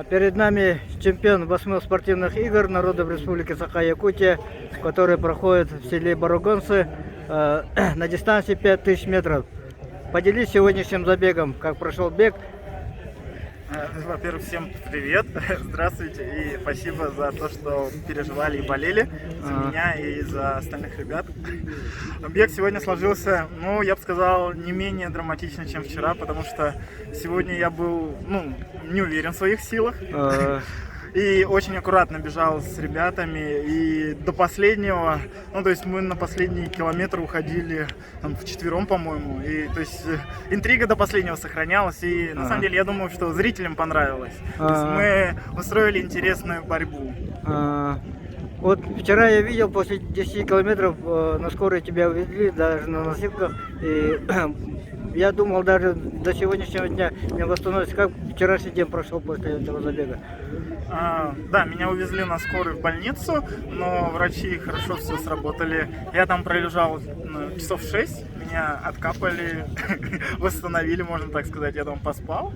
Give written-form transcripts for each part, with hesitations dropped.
Перед нами чемпион 8 спортивных игр народов Республики Саха-Якутия, который проходит в селе Баругонцы на дистанции 5000 метров. Поделись сегодняшним забегом, как прошел бег. Во-первых, всем привет, здравствуйте и спасибо за то, что переживали и болели за меня и за остальных ребят. Бег сегодня сложился, я бы сказал, не менее драматично, чем вчера, потому что сегодня я был, не уверен в своих силах. И очень аккуратно бежал с ребятами, и до последнего, то есть мы на последний километр уходили вчетвером, по-моему, и то есть интрига до последнего сохранялась, и на самом деле я думаю, что зрителям понравилось. То есть мы устроили интересную борьбу. Вот вчера я видел, после 10 километров на скорой тебя увезли, даже на носилках, и я думал, даже до сегодняшнего дня не восстановиться. Как вчерашний день прошел после этого забега? Да, меня увезли на скорой в больницу, но врачи хорошо все сработали. Я там пролежал часов 6, меня откапали, восстановили, можно так сказать, я там поспал.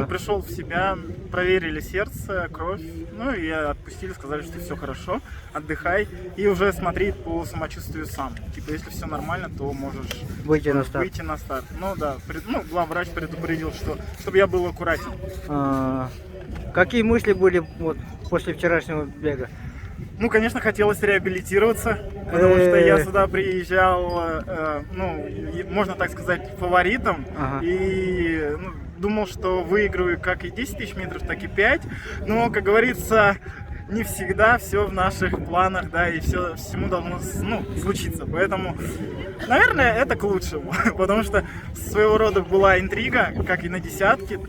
Пришел в себя, проверили сердце, кровь, и отпустили, сказали, что все хорошо, отдыхай и уже смотри по самочувствию сам. Типа, если все нормально, то можешь выйти на старт. Главврач предупредил, чтобы я был аккуратен. Какие мысли были после вчерашнего бега? Конечно, хотелось реабилитироваться, потому что я сюда приезжал, можно так сказать, фаворитом, и думал, что выиграю как и 10 тысяч метров, так и 5, но, как говорится, не всегда все в наших планах, да, и всему должно, случиться, поэтому, наверное, это к лучшему, потому что своего рода была интрига, как и на десятке,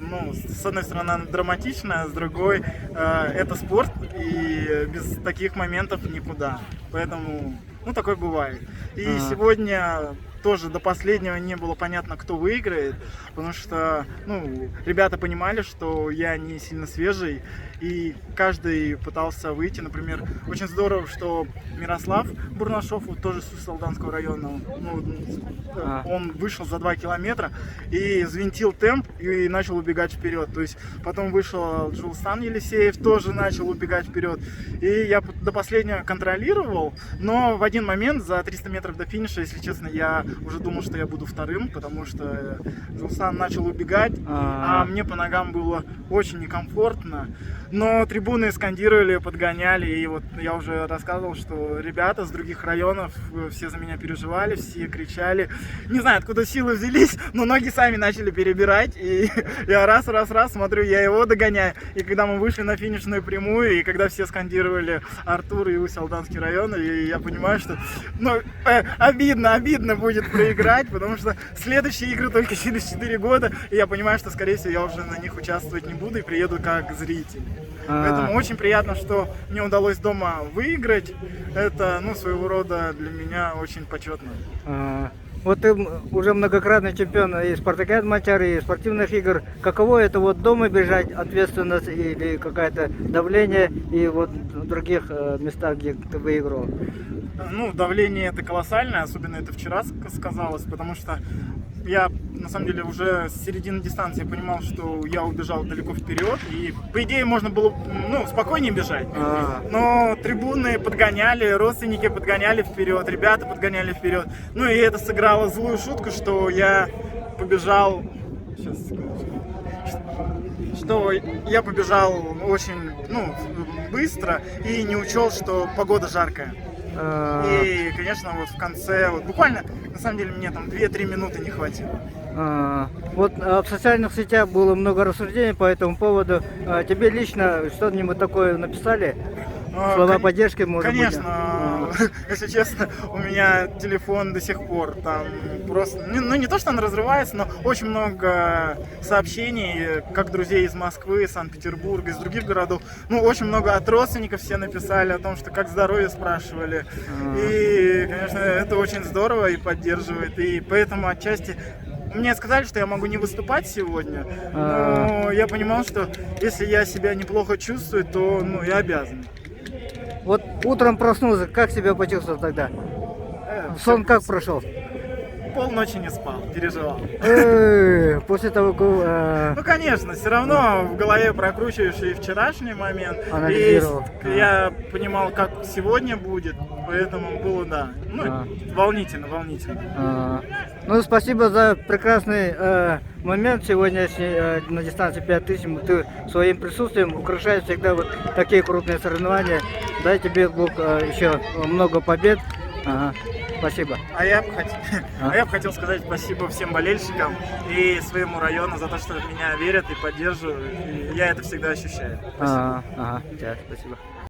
с одной стороны она драматичная, с другой это спорт, и без таких моментов никуда, поэтому, такое бывает. И сегодня тоже до последнего не было понятно, кто выиграет, потому что, ребята понимали, что я не сильно свежий, и каждый пытался выйти. Например, очень здорово, что Мирослав Бурнашов, тоже с Салданского района, он вышел за 2 километра и взвинтил темп и начал убегать вперед. То есть потом вышел Джулстан Елисеев, тоже начал убегать вперед. И я до последнего контролировал, но в один момент за 300 метров до финиша, если честно, я уже думал, что я буду вторым, потому что Джулстан начал убегать, а мне по ногам было очень некомфортно. Но трибуны скандировали, подгоняли, и вот я уже рассказывал, что ребята с других районов все за меня переживали, все кричали. Не знаю, откуда силы взялись, но ноги сами начали перебирать, и я раз, смотрю, я его догоняю. И когда мы вышли на финишную прямую, и когда все скандировали Артур и Усть-Алданский район, и я понимаю, что обидно будет проиграть, потому что следующие игры только через 4 года, и я понимаю, что, скорее всего, я уже на них участвовать не буду и приеду как зритель. Поэтому очень приятно, что мне удалось дома выиграть. Это, своего рода для меня очень почетно. Вот ты уже многократный чемпион и спартакиад Матчар, и спортивных игр. Каково это дома бежать, ответственность или какое-то давление, и в других местах, где ты выиграл? Давление это колоссальное, особенно это вчера сказалось, потому что я, на самом деле, уже с середины дистанции понимал, что я убежал далеко вперед, и, по идее, можно было, спокойнее бежать. Но трибуны подгоняли, родственники подгоняли вперед, ребята подгоняли вперед. И это сыграло злую шутку, что я побежал... Что я побежал очень, быстро и не учел, что погода жаркая. И, конечно, в конце, буквально, на самом деле, мне там 2-3 минуты не хватило. В социальных сетях было много рассуждений по этому поводу. Тебе лично что-нибудь такое написали? Слова поддержки, может быть? Конечно, если честно, у меня телефон до сих пор там просто, не то, что он разрывается, но очень много сообщений, как друзей из Москвы, Санкт-Петербурга, из других городов. Очень много от родственников все написали о том, что как здоровье спрашивали. И, конечно, это очень здорово и поддерживает. И поэтому отчасти мне сказали, что я могу не выступать сегодня, но я понимал, что если я себя неплохо чувствую, то я обязан. Утром проснулся, как себя почувствовал тогда? Сон как прошел? полночи не спал, переживал. После того, как... Ну, конечно, все равно в голове прокручиваешь и вчерашний момент. Анализировал. И я понимал, как сегодня будет, поэтому было, да, ну, волнительно. Ну, спасибо за прекрасный момент сегодняшний на дистанции 5000. Ты своим присутствием украшаешь всегда вот такие крупные соревнования. Дай тебе, Бог, еще много побед. Спасибо. А я бы хотел сказать спасибо всем болельщикам и своему району за то, что в меня верят и поддерживают. И я это всегда ощущаю. Спасибо. Спасибо.